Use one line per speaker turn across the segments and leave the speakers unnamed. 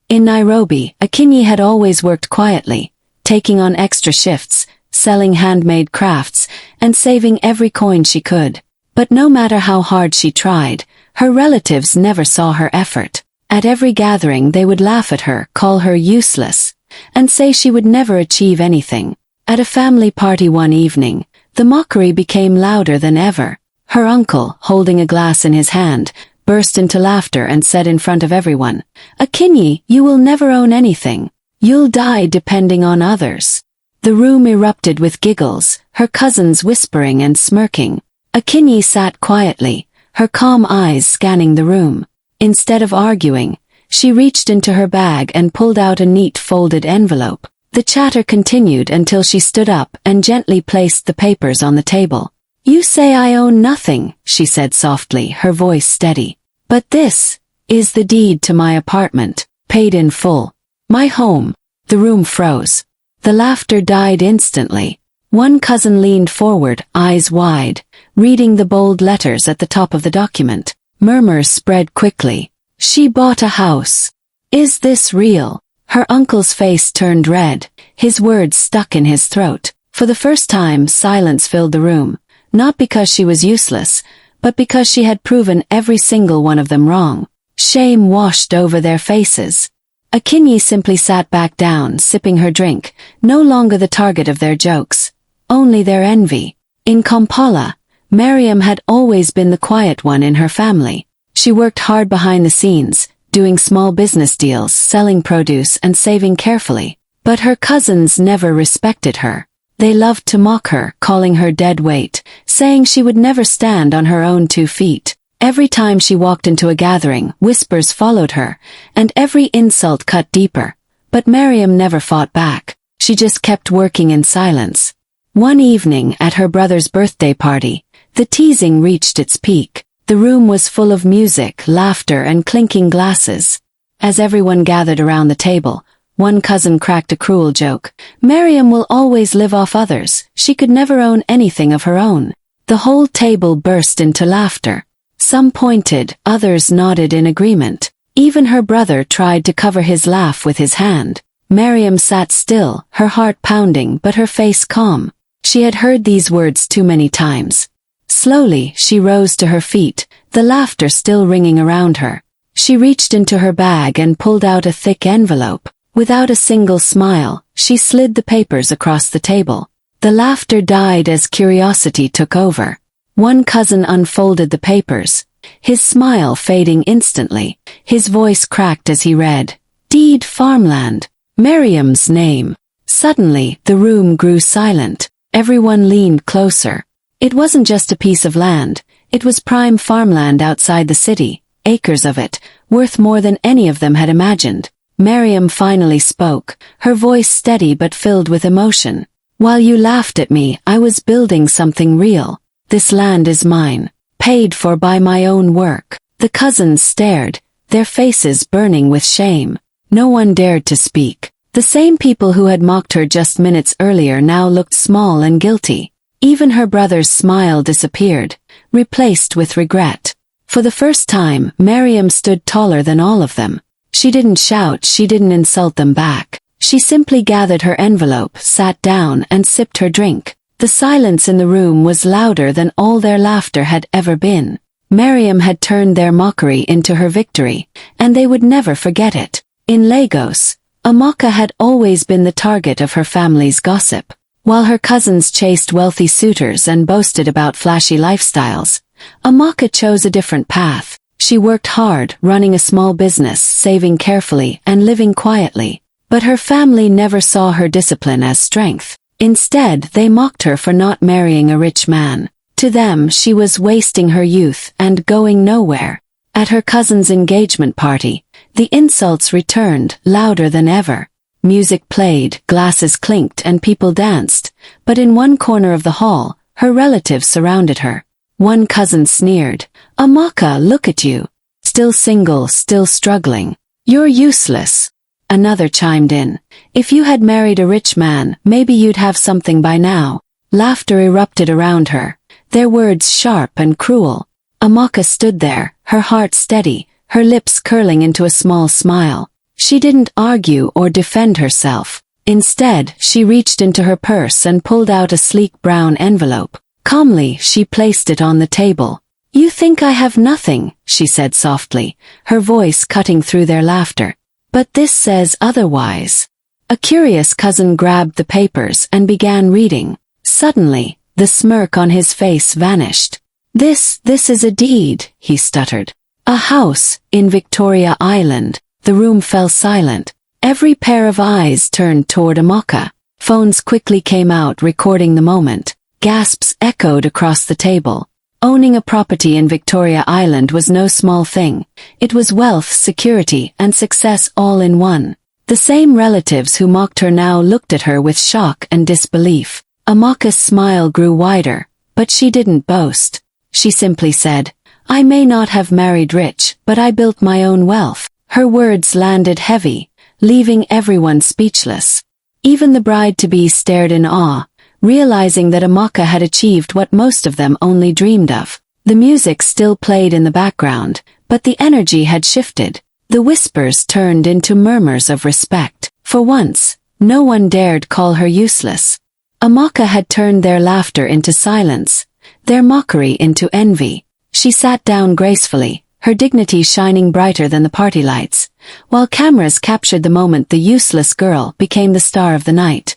In Nairobi, Akinyi had always worked quietly, taking on extra shifts, selling handmade crafts, and saving every coin she could. But no matter how hard she tried, her relatives never saw her effort. At every gathering they would laugh at her, call her useless, and say she would never achieve anything. At a family party one evening, the mockery became louder than ever. Her uncle, holding a glass in his hand, burst into laughter and said in front of everyone, "Akinyi, you will never own anything. You'll die depending on others." The room erupted with giggles, her cousins whispering and smirking. Akinyi sat quietly, her calm eyes scanning the room. Instead of arguing, she reached into her bag and pulled out a neat folded envelope. The chatter continued until she stood up and gently placed the papers on the table. "You say I own nothing," she said softly, her voice steady. "But this is the deed to my apartment, paid in full. My home." The room froze. The laughter died instantly. One cousin leaned forward, eyes wide, reading the bold letters at the top of the document. Murmurs spread quickly. "She bought a house. Is this real?" Her uncle's face turned red, his words stuck in his throat. For the first time, silence filled the room, not because she was useless, but because she had proven every single one of them wrong. Shame washed over their faces. Akinyi simply sat back down, sipping her drink, no longer the target of their jokes, only their envy. In Kampala, Miriam had always been the quiet one in her family. She worked hard behind the scenes, doing small business deals, selling produce and saving carefully. But her cousins never respected her. They loved to mock her, calling her dead weight, saying she would never stand on her own 2 feet. Every time she walked into a gathering, whispers followed her, and every insult cut deeper. But Miriam never fought back. She just kept working in silence. One evening at her brother's birthday party, the teasing reached its peak. The room was full of music, laughter, and clinking glasses. As everyone gathered around the table, one cousin cracked a cruel joke. "Miriam will always live off others. She could never own anything of her own." The whole table burst into laughter. Some pointed, others nodded in agreement. Even her brother tried to cover his laugh with his hand. Miriam sat still, her heart pounding but her face calm. She had heard these words too many times. Slowly, she rose to her feet, the laughter still ringing around her. She reached into her bag and pulled out a thick envelope. Without a single smile, she slid the papers across the table. The laughter died as curiosity took over. One cousin unfolded the papers, his smile fading instantly. His voice cracked as he read, "Deed farmland, Miriam's name." Suddenly, the room grew silent. Everyone leaned closer. It wasn't just a piece of land, it was prime farmland outside the city, acres of it, worth more than any of them had imagined. Miriam finally spoke, her voice steady but filled with emotion. "While you laughed at me, I was building something real. This land is mine, paid for by my own work." The cousins stared, their faces burning with shame. No one dared to speak. The same people who had mocked her just minutes earlier now looked small and guilty. Even her brother's smile disappeared, replaced with regret. For the first time, Miriam stood taller than all of them. She didn't shout, she didn't insult them back. She simply gathered her envelope, sat down, and sipped her drink. The silence in the room was louder than all their laughter had ever been. Miriam had turned their mockery into her victory, and they would never forget it. In Lagos, Amaka had always been the target of her family's gossip. While her cousins chased wealthy suitors and boasted about flashy lifestyles, Amaka chose a different path. She worked hard, running a small business, saving carefully, and living quietly. But her family never saw her discipline as strength. Instead, they mocked her for not marrying a rich man. To them, she was wasting her youth and going nowhere. At her cousin's engagement party, the insults returned, louder than ever. Music played, glasses clinked, and people danced. But in one corner of the hall, her relatives surrounded her. One cousin sneered, "Amaka, look at you. Still single, still struggling. You're useless." Another chimed in, "If you had married a rich man, maybe you'd have something by now." Laughter erupted around her, their words sharp and cruel. Amaka stood there, her heart steady, her lips curling into a small smile. She didn't argue or defend herself. Instead, she reached into her purse and pulled out a sleek brown envelope. Calmly, she placed it on the table. "You think I have nothing," she said softly, her voice cutting through their laughter. "But this says otherwise." A curious cousin grabbed the papers and began reading. Suddenly, the smirk on his face vanished. This is a deed," he stuttered. "A house, in Victoria Island." The room fell silent. Every pair of eyes turned toward Amaka. Phones quickly came out recording the moment. Gasps echoed across the table. Owning a property in Victoria Island was no small thing. It was wealth, security, and success all in one. The same relatives who mocked her now looked at her with shock and disbelief. Amaka's smile grew wider, but she didn't boast. She simply said, "I may not have married rich, but I built my own wealth." Her words landed heavy, leaving everyone speechless. Even the bride-to-be stared in awe, realizing that Amaka had achieved what most of them only dreamed of. The music still played in the background, but the energy had shifted. The whispers turned into murmurs of respect. For once, no one dared call her useless. Amaka had turned their laughter into silence, their mockery into envy. She sat down gracefully, her dignity shining brighter than the party lights. While cameras captured the moment, the useless girl became the star of the night.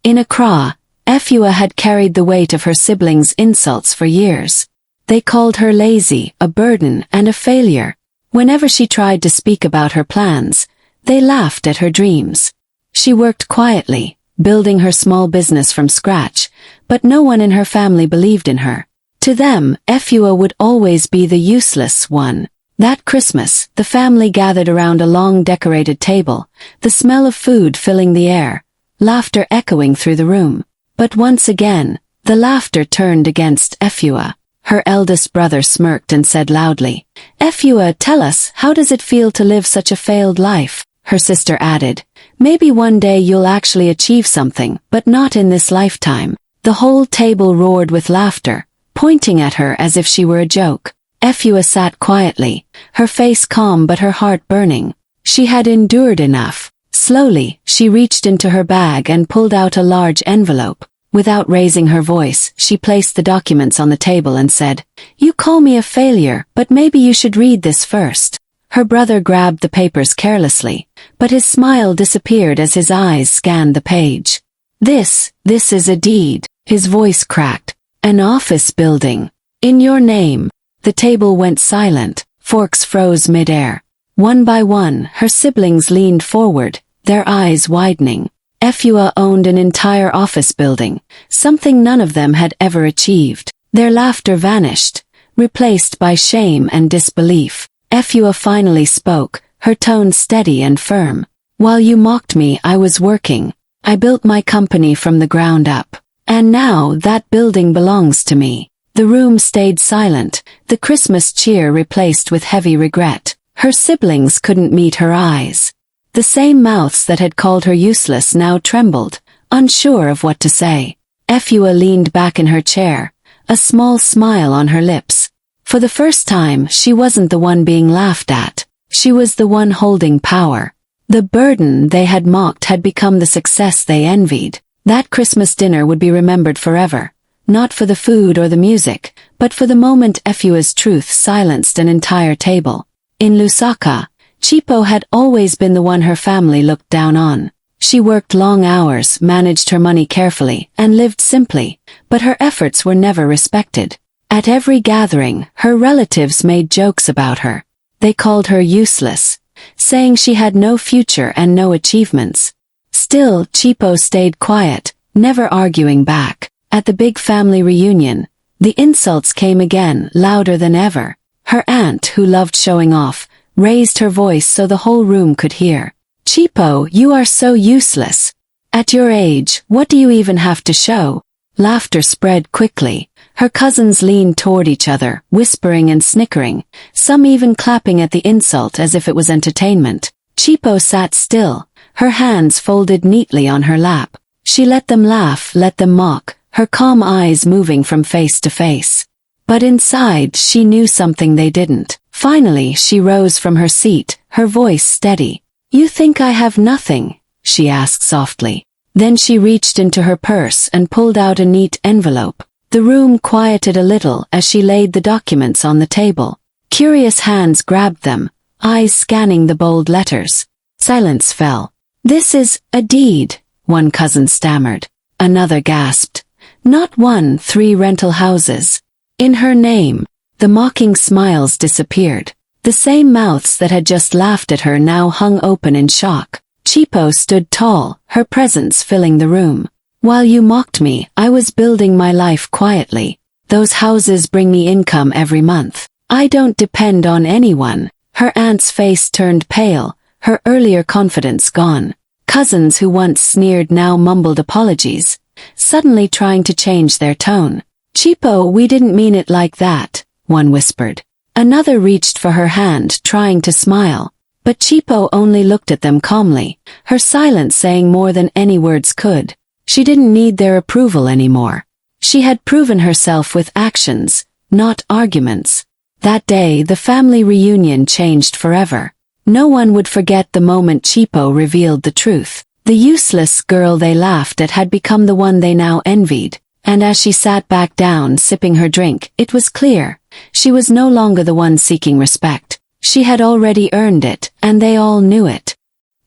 In Accra, Efua had carried the weight of her siblings' insults for years. They called her lazy, a burden, and a failure. Whenever she tried to speak about her plans, they laughed at her dreams. She worked quietly, building her small business from scratch, but no one in her family believed in her. To them, Efua would always be the useless one. That Christmas, the family gathered around a long decorated table, the smell of food filling the air, laughter echoing through the room. But once again, the laughter turned against Efua. Her eldest brother smirked and said loudly, "Efua, tell us, how does it feel to live such a failed life?" Her sister added, "Maybe one day you'll actually achieve something, but not in this lifetime." The whole table roared with laughter, pointing at her as if she were a joke. Efua sat quietly, her face calm but her heart burning. She had endured enough. Slowly, she reached into her bag and pulled out a large envelope. Without raising her voice, she placed the documents on the table and said, "You call me a failure, but maybe you should read this first." Her brother grabbed the papers carelessly, but his smile disappeared as his eyes scanned the page. This is a deed." His voice cracked. "An office building. In your name." The table went silent, forks froze mid-air. One by one, her siblings leaned forward, their eyes widening. Efua owned an entire office building, something none of them had ever achieved. Their laughter vanished, replaced by shame and disbelief. Efua finally spoke, her tone steady and firm. "While you mocked me, I was working. I built my company from the ground up. And now that building belongs to me." The room stayed silent, the Christmas cheer replaced with heavy regret. Her siblings couldn't meet her eyes. The same mouths that had called her useless now trembled, unsure of what to say. Efua leaned back in her chair, a small smile on her lips. For the first time, she wasn't the one being laughed at. She was the one holding power. The burden they had mocked had become the success they envied. That Christmas dinner would be remembered forever, not for the food or the music, but for the moment Efua's truth silenced an entire table. In Lusaka, Chipo had always been the one her family looked down on. She worked long hours, managed her money carefully, and lived simply, but her efforts were never respected. At every gathering, her relatives made jokes about her. They called her useless, saying she had no future and no achievements. Still, Chipo stayed quiet, never arguing back. At the big family reunion, the insults came again, louder than ever. Her aunt, who loved showing off, raised her voice so the whole room could hear. "Chipo, you are so useless. At your age, what do you even have to show?" Laughter spread quickly. Her cousins leaned toward each other, whispering and snickering, some even clapping at the insult as if it was entertainment. Chipo sat still, her hands folded neatly on her lap. She let them laugh, let them mock, her calm eyes moving from face to face. But inside, she knew something they didn't. Finally, she rose from her seat, her voice steady. "You think I have nothing?" she asked softly. Then she reached into her purse and pulled out a neat envelope. The room quieted a little as she laid the documents on the table. Curious hands grabbed them, eyes scanning the bold letters. Silence fell. "This is a deed," one cousin stammered. Another gasped. "Not one, 3 rental houses. In her name." The mocking smiles disappeared. The same mouths that had just laughed at her now hung open in shock. Chipo stood tall, her presence filling the room. "While you mocked me, I was building my life quietly. Those houses bring me income every month. I don't depend on anyone." Her aunt's face turned pale, her earlier confidence gone. Cousins who once sneered now mumbled apologies, suddenly trying to change their tone. "Chipo, we didn't mean it like that," one whispered. Another reached for her hand, trying to smile. But Chipo only looked at them calmly, her silence saying more than any words could. She didn't need their approval anymore. She had proven herself with actions, not arguments. That day the family reunion changed forever. No one would forget the moment Chipo revealed the truth. The useless girl they laughed at had become the one they now envied. And as she sat back down sipping her drink, it was clear. She was no longer the one seeking respect. She had already earned it, and they all knew it.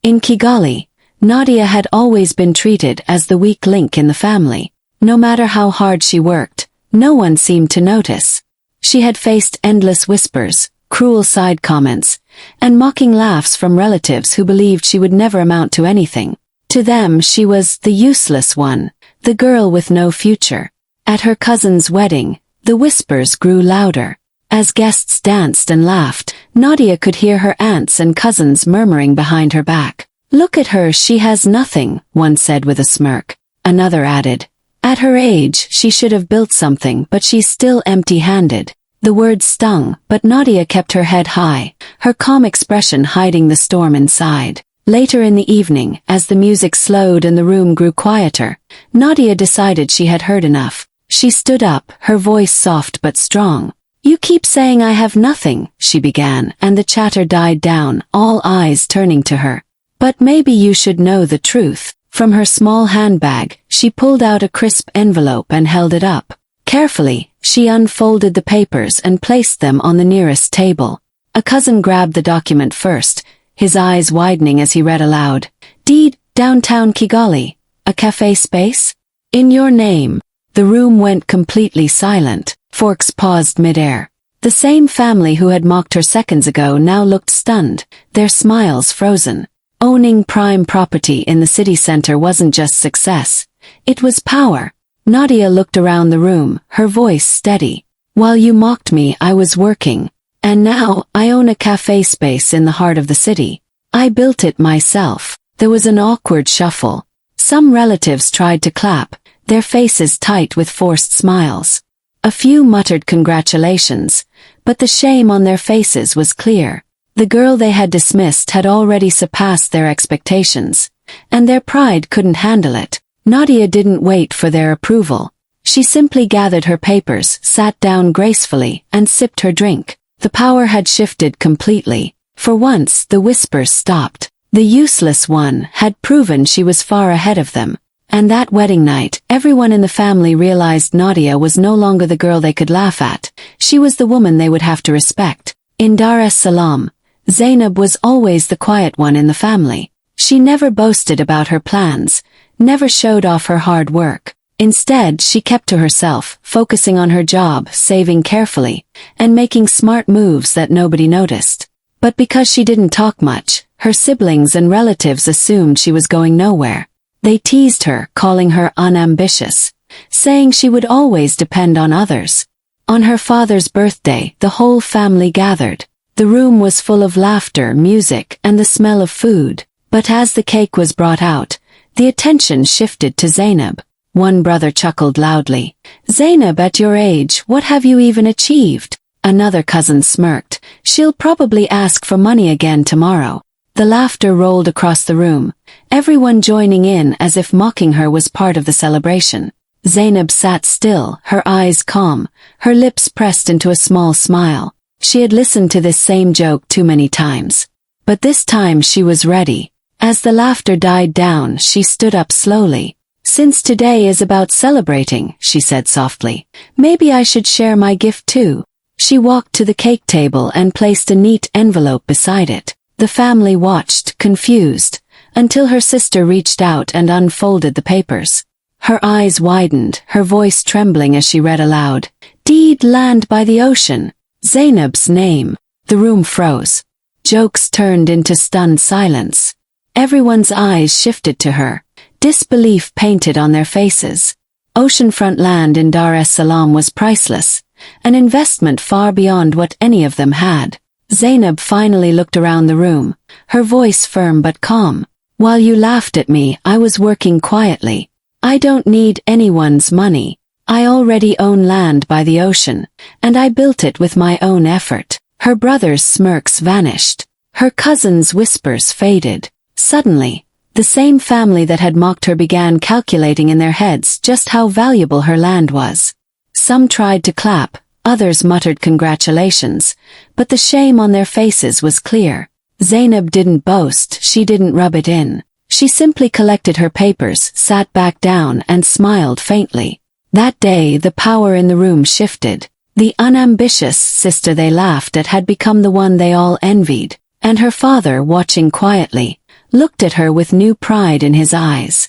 In Kigali, Nadia had always been treated as the weak link in the family. No matter how hard she worked, no one seemed to notice. She had faced endless whispers, cruel side comments, and mocking laughs from relatives who believed she would never amount to anything. To them she was the useless one, the girl with no future. At her cousin's wedding, the whispers grew louder. As guests danced and laughed, Nadia could hear her aunts and cousins murmuring behind her back. "Look at her, she has nothing," one said with a smirk. Another added, "At her age, she should have built something, but she's still empty-handed." The words stung, but Nadia kept her head high, her calm expression hiding the storm inside. Later in the evening, as the music slowed and the room grew quieter, Nadia decided she had heard enough. She stood up, her voice soft but strong. "You keep saying I have nothing," she began, and the chatter died down, all eyes turning to her. "But maybe you should know the truth." From her small handbag, she pulled out a crisp envelope and held it up. Carefully, she unfolded the papers and placed them on the nearest table. A cousin grabbed the document first, his eyes widening as he read aloud. "Deed, downtown Kigali. A cafe space? In your name." The room went completely silent. Forks paused midair. The same family who had mocked her seconds ago now looked stunned, their smiles frozen. Owning prime property in the city center wasn't just success. It was power. Nadia looked around the room, her voice steady. "While you mocked me, I was working. And now, I own a cafe space in the heart of the city. I built it myself." There was an awkward shuffle. Some relatives tried to clap, their faces tight with forced smiles. A few muttered congratulations, but the shame on their faces was clear. The girl they had dismissed had already surpassed their expectations, and their pride couldn't handle it. Nadia didn't wait for their approval. She simply gathered her papers, sat down gracefully, and sipped her drink. The power had shifted completely. For once, the whispers stopped. The useless one had proven she was far ahead of them. And that wedding night, everyone in the family realized Nadia was no longer the girl they could laugh at. She was the woman they would have to respect. In Dar es Salaam, Zainab was always the quiet one in the family. She never boasted about her plans, never showed off her hard work. Instead, she kept to herself, focusing on her job, saving carefully, and making smart moves that nobody noticed. But because she didn't talk much, her siblings and relatives assumed she was going nowhere. They teased her, calling her unambitious, saying she would always depend on others. On her father's birthday, the whole family gathered. The room was full of laughter, music, and the smell of food. But as the cake was brought out, the attention shifted to Zainab. One brother chuckled loudly. "Zainab, at your age, what have you even achieved?" Another cousin smirked. "She'll probably ask for money again tomorrow." The laughter rolled across the room, everyone joining in as if mocking her was part of the celebration. Zainab sat still, her eyes calm, her lips pressed into a small smile. She had listened to this same joke too many times. But this time she was ready. As the laughter died down, she stood up slowly. "Since today is about celebrating," she said softly, "maybe I should share my gift too." She walked to the cake table and placed a neat envelope beside it. The family watched, confused, until her sister reached out and unfolded the papers. Her eyes widened, her voice trembling as she read aloud, "Deed land by the ocean. Zainab's name." The room froze. Jokes turned into stunned silence. Everyone's eyes shifted to her, disbelief painted on their faces. Oceanfront land in Dar es Salaam was priceless, an investment far beyond what any of them had. Zainab finally looked around the room, her voice firm but calm. "While you laughed at me, I was working quietly. I don't need anyone's money. I already own land by the ocean, and I built it with my own effort." Her brother's smirks vanished. Her cousin's whispers faded. Suddenly, the same family that had mocked her began calculating in their heads just how valuable her land was. Some tried to clap, others muttered congratulations, but the shame on their faces was clear. Zainab didn't boast, she didn't rub it in. She simply collected her papers, sat back down, and smiled faintly. That day, the power in the room shifted. The unambitious sister they laughed at had become the one they all envied, and her father, watching quietly, looked at her with new pride in his eyes.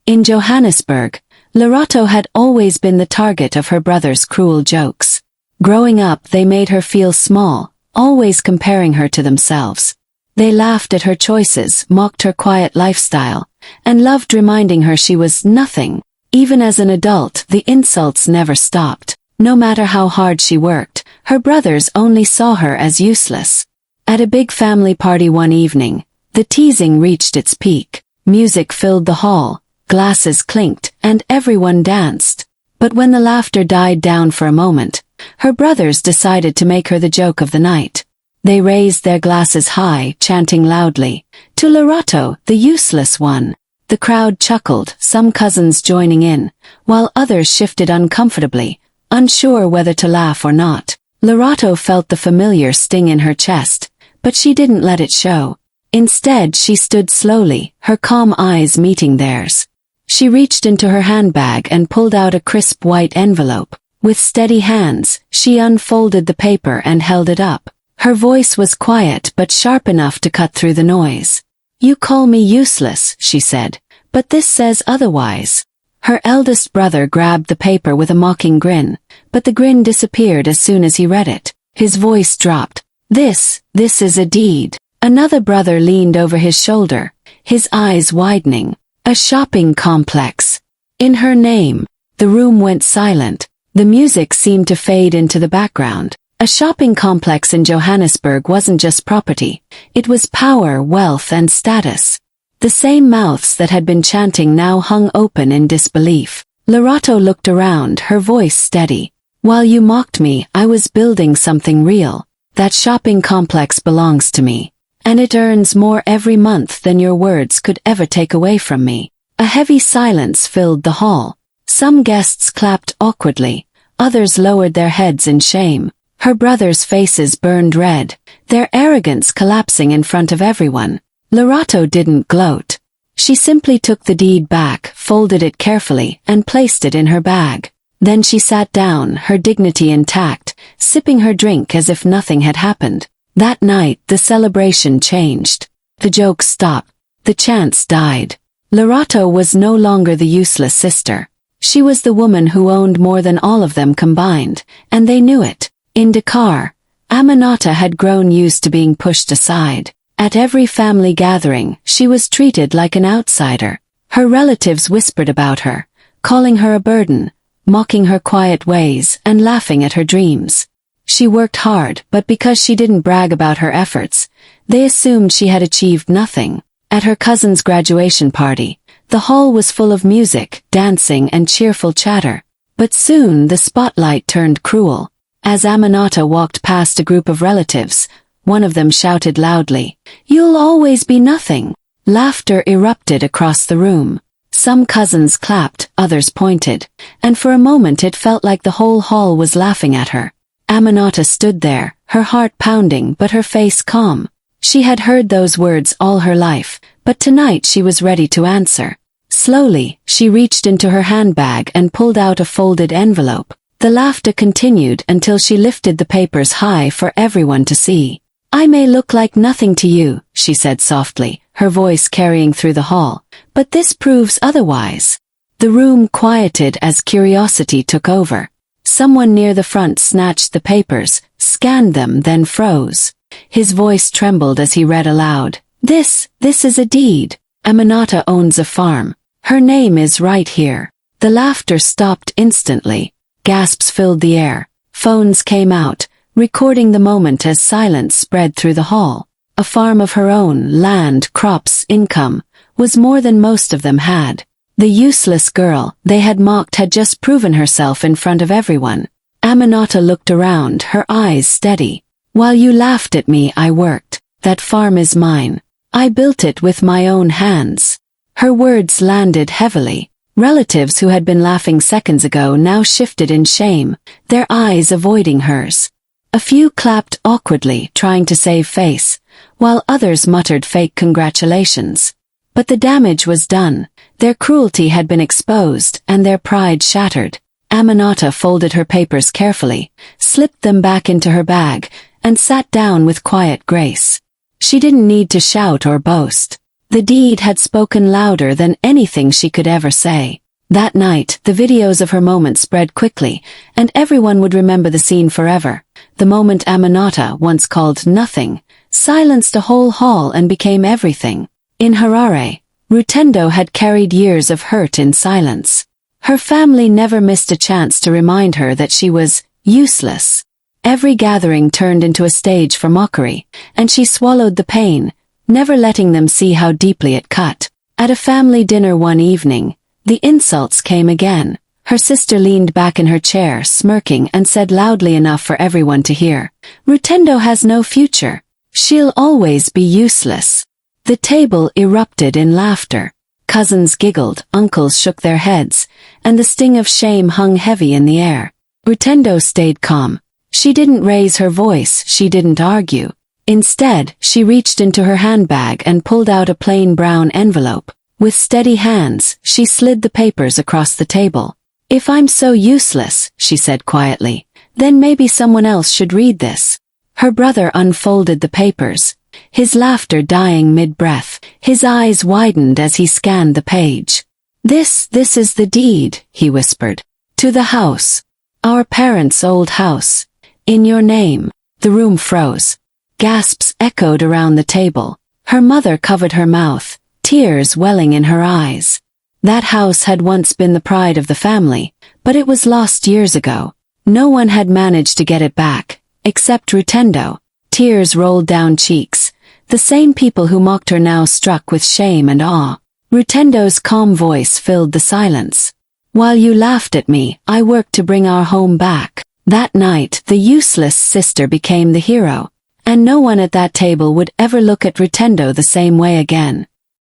In Johannesburg, Lerato had always been the target of her brother's cruel jokes. Growing up, they made her feel small, always comparing her to themselves. They laughed at her choices, mocked her quiet lifestyle, and loved reminding her she was nothing. Even as an adult, the insults never stopped. No matter how hard she worked, her brothers only saw her as useless. At a big family party one evening, the teasing reached its peak. Music filled the hall, glasses clinked, and everyone danced. But when the laughter died down for a moment, her brothers decided to make her the joke of the night. They raised their glasses high, chanting loudly, "To Lerato, the useless one." The crowd chuckled, some cousins joining in, while others shifted uncomfortably, unsure whether to laugh or not. Lerato felt the familiar sting in her chest, but she didn't let it show. Instead, she stood slowly, her calm eyes meeting theirs. She reached into her handbag and pulled out a crisp white envelope. With steady hands, she unfolded the paper and held it up. Her voice was quiet but sharp enough to cut through the noise. "You call me useless," she said, "but this says otherwise." Her eldest brother grabbed the paper with a mocking grin, but the grin disappeared as soon as he read it. His voice dropped. This is a deed." Another brother leaned over his shoulder, his eyes widening. "A shopping complex. In her name." The room went silent. The music seemed to fade into the background. A shopping complex in Johannesburg wasn't just property. It was power, wealth, and status. The same mouths that had been chanting now hung open in disbelief. Lerato looked around, her voice steady. "While you mocked me, I was building something real. That shopping complex belongs to me. And it earns more every month than your words could ever take away from me." A heavy silence filled the hall. Some guests clapped awkwardly, others lowered their heads in shame. Her brothers' faces burned red, their arrogance collapsing in front of everyone. Lerato didn't gloat. She simply took the deed back, folded it carefully, and placed it in her bag. Then she sat down, her dignity intact, sipping her drink as if nothing had happened. That night, the celebration changed. The jokes stopped. The chants died. Lerato was no longer the useless sister. She was the woman who owned more than all of them combined, and they knew it. In Dakar, Aminata had grown used to being pushed aside. At every family gathering, she was treated like an outsider. Her relatives whispered about her, calling her a burden, mocking her quiet ways, and laughing at her dreams. She worked hard, but because she didn't brag about her efforts, they assumed she had achieved nothing. At her cousin's graduation party, the hall was full of music, dancing, and cheerful chatter. But soon the spotlight turned cruel. As Aminata walked past a group of relatives, one of them shouted loudly, "You'll always be nothing." Laughter erupted across the room. Some cousins clapped, others pointed, and for a moment it felt like the whole hall was laughing at her. Aminata stood there, her heart pounding but her face calm. She had heard those words all her life, but tonight she was ready to answer. Slowly, she reached into her handbag and pulled out a folded envelope. The laughter continued until she lifted the papers high for everyone to see. "I may look like nothing to you," she said softly, her voice carrying through the hall, "but this proves otherwise." The room quieted as curiosity took over. Someone near the front snatched the papers, scanned them, then froze. His voice trembled as he read aloud. This is a deed. Aminata owns a farm. Her name is right here." The laughter stopped instantly. Gasps filled the air. Phones came out, recording the moment as silence spread through the hall. A farm of her own, land, crops, income, was more than most of them had. The useless girl they had mocked had just proven herself in front of everyone. Aminata looked around, her eyes steady. "While you laughed at me, I worked. That farm is mine. I built it with my own hands." Her words landed heavily. Relatives who had been laughing seconds ago now shifted in shame, their eyes avoiding hers. A few clapped awkwardly, trying to save face, while others muttered fake congratulations. But the damage was done. Their cruelty had been exposed, and their pride shattered. Aminata folded her papers carefully, slipped them back into her bag, and sat down with quiet grace. She didn't need to shout or boast. The deed had spoken louder than anything she could ever say. That night, the videos of her moment spread quickly, and everyone would remember the scene forever. The moment Aminata, once called nothing, silenced a whole hall and became everything. In Harare, Rutendo had carried years of hurt in silence. Her family never missed a chance to remind her that she was useless. Every gathering turned into a stage for mockery, and she swallowed the pain, never letting them see how deeply it cut. At a family dinner one evening, the insults came again. Her sister leaned back in her chair, smirking, and said loudly enough for everyone to hear, "Rutendo has no future. She'll always be useless." The table erupted in laughter. Cousins giggled, uncles shook their heads, and the sting of shame hung heavy in the air. Rutendo stayed calm. She didn't raise her voice, she didn't argue. Instead, she reached into her handbag and pulled out a plain brown envelope. With steady hands, she slid the papers across the table. "If I'm so useless," she said quietly, "then maybe someone else should read this." Her brother unfolded the papers, his laughter dying mid-breath. His eyes widened as he scanned the page. This is the deed," he whispered. "To the house. Our parents' old house. In your name." The room froze. Gasps echoed around the table. Her mother covered her mouth, tears welling in her eyes. That house had once been the pride of the family, but it was lost years ago. No one had managed to get it back, except Rutendo. Tears rolled down cheeks. The same people who mocked her now struck with shame and awe. Rutendo's calm voice filled the silence. "While you laughed at me, I worked to bring our home back." That night, the useless sister became the hero, and no one at that table would ever look at Rutendo the same way again.